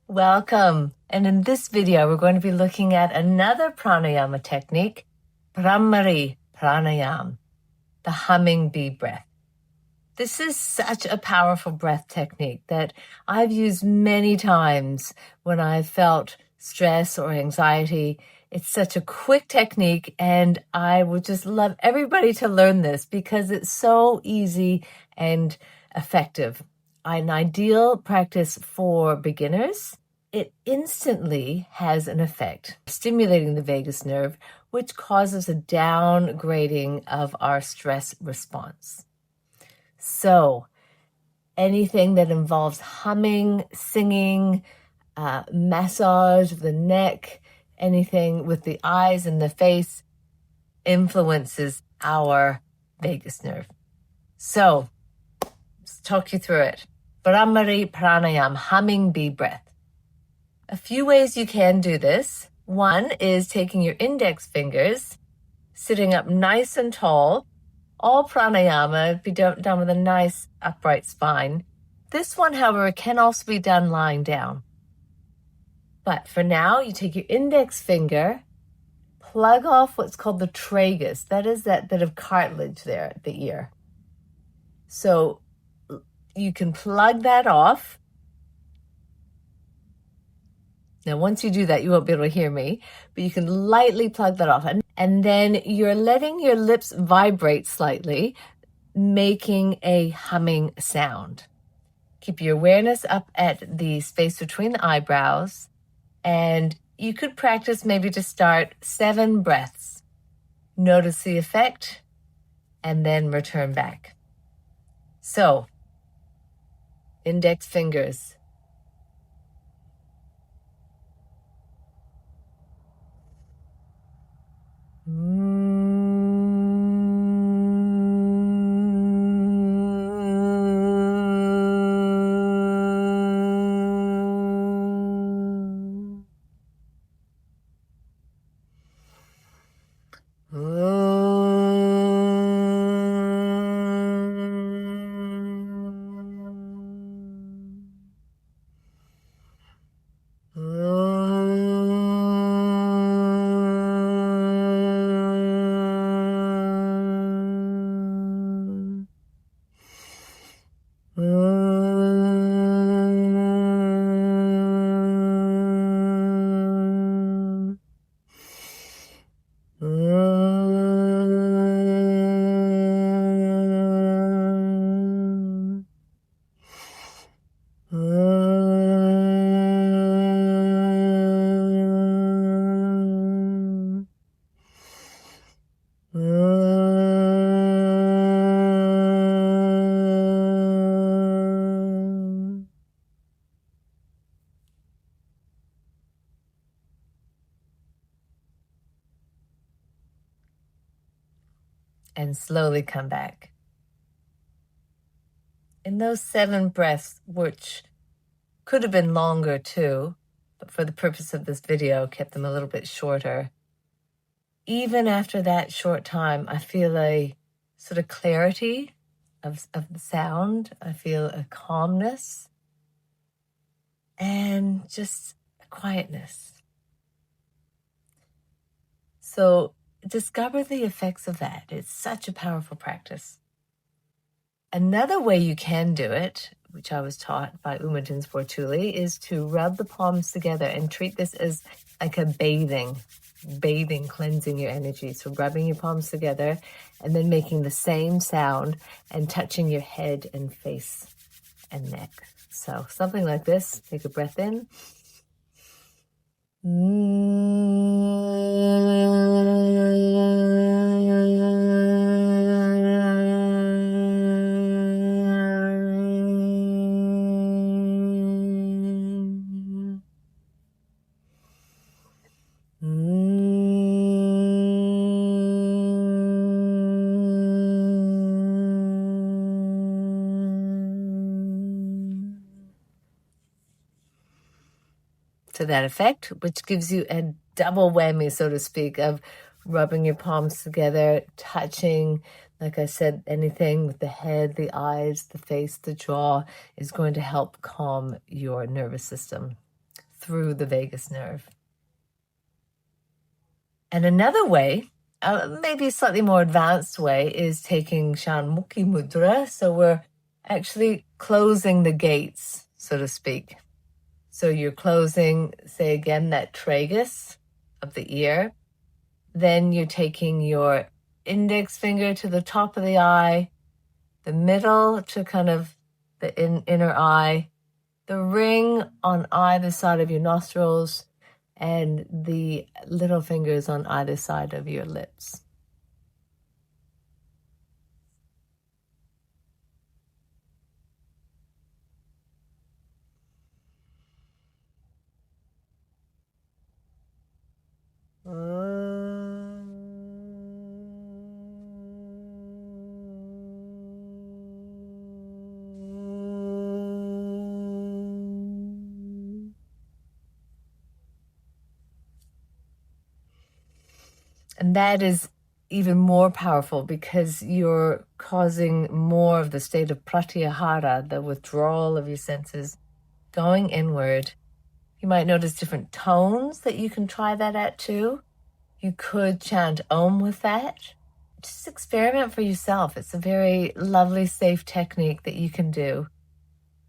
Welcome. And in this video, we're going to be looking at another pranayama technique, Bhramari Pranayama, the humming bee breath. This is such a powerful breath technique that I've used many times when I've felt stress or anxiety. It's such a quick technique, and I would just love everybody to learn this because it's so easy and effective. An ideal practice for beginners. It instantly has an effect, stimulating the vagus nerve, which causes a downgrading of our stress response. So anything that involves humming, singing, massage of the neck, anything with the eyes and the face influences our vagus nerve. So let's talk you through it. Bhramari Pranayama, humming bee breath. A few ways you can do this. One is taking your index fingers, sitting up nice and tall. All pranayama be done with a nice upright spine. This one, however, can also be done lying down. But for now, you take your index finger, plug off what's called the tragus. That is that bit of cartilage there at the ear. So you can plug that off. Now, once you do that, you won't be able to hear me, but you can lightly plug that off. And then you're letting your lips vibrate slightly, making a humming sound. Keep your awareness up at the space between the eyebrows. And you could practice maybe to start 7 breaths. Notice the effect, and then return back. So, index fingers. And slowly come back. In those 7 breaths, which could have been longer too, but for the purpose of this video, kept them a little bit shorter. Even after that short time, I feel a sort of clarity of the sound. I feel a calmness and just a quietness. So discover the effects of that. It's such a powerful practice. Another way you can do it, which I was taught by Uma Dinsmore-Tuli, is to rub the palms together and treat this as like a bathing, cleansing your energy. So rubbing your palms together and then making the same sound and touching your head and face and neck. So something like this. Take a breath in. To that effect, which gives you a double whammy, so to speak, of rubbing your palms together, touching, like I said, anything with the head, the eyes, the face, the jaw is going to help calm your nervous system. through the vagus nerve. And another way, maybe a slightly more advanced way, is taking Shanmukhi Mudra. So we're actually closing the gates, so to speak. So you're closing, say again, that tragus of the ear. Then you're taking your index finger to the top of the eye, the middle to kind of the inner eye, the ring on either side of your nostrils, and the little fingers on either side of your lips. And that is even more powerful because you're causing more of the state of pratyahara, the withdrawal of your senses, going inward. You might notice different tones that you can try that at too. You could chant Om with that. Just experiment for yourself. It's a very lovely, safe technique that you can do.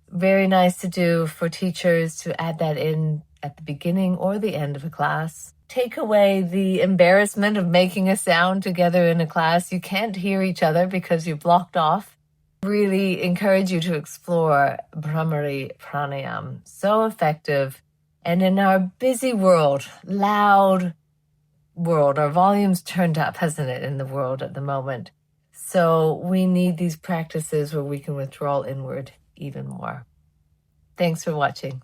Very nice to do for teachers to add that in at the beginning or the end of a class. Take away the embarrassment of making a sound together in a class. You can't hear each other because you're blocked off. Really encourage you to explore Bhramari Pranayama. So effective. And in our busy world, loud world, our volume's turned up, hasn't it, in the world at the moment? So we need these practices where we can withdraw inward even more. Thanks for watching.